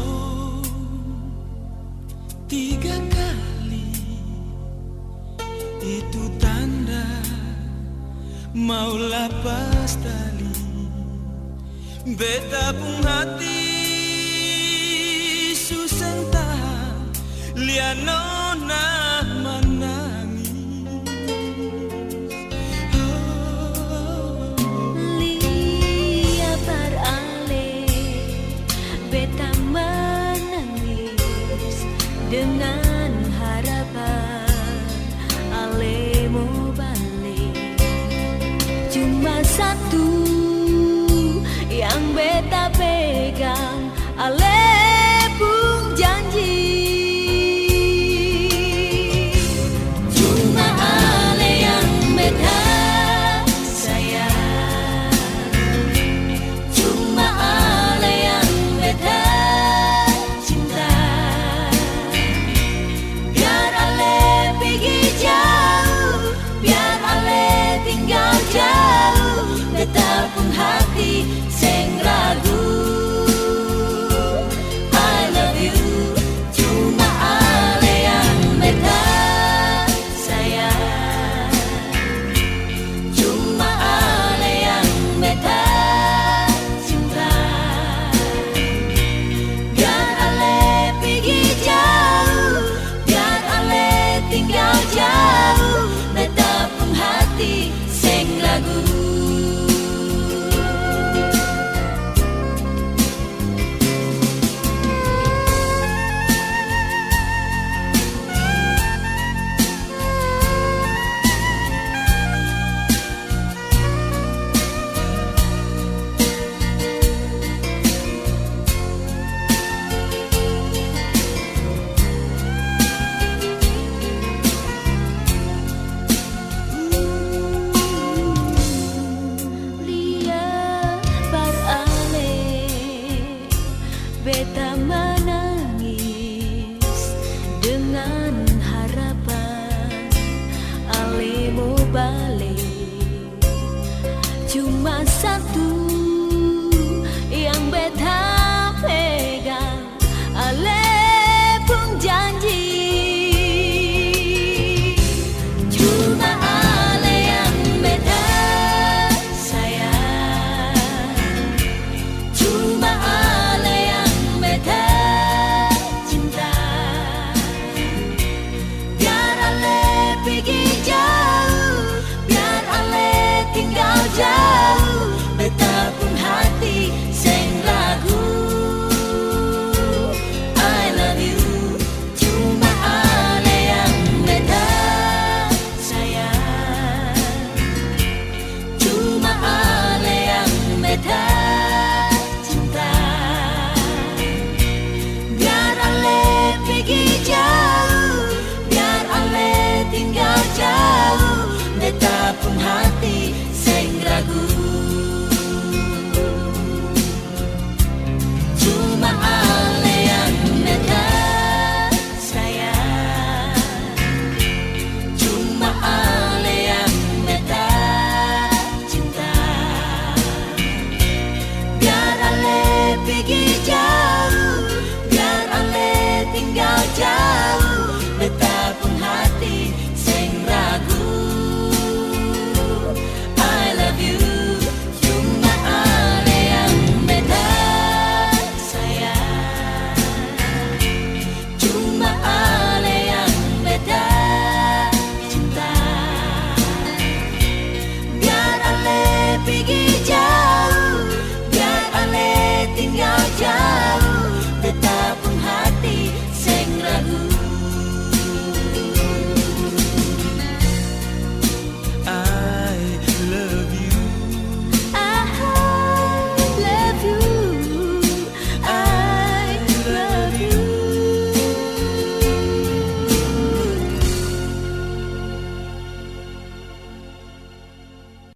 Oh, 3 kali itu tanda mau lepas tali. Beta pun hati susah tahan lian nona menangis. Lia berale, beta menangis dengan harapan ale mau balik. Cuma satu yang beta pegang, ale pun janji. Cuma ale yang beta sayang, cuma ale yang beta cinta. Biar ale pergi jauh, biar ale tinggal jauh, beta pun hati seng ragu. I love you, cuma ale yang beta sayang, cuma ale yang beta cinta. Biar ale pergi jauh, biar ale tinggal jauh, beta pun hati seng ragu. Beta menangis dengan harapan ale mau balik. Cuma satu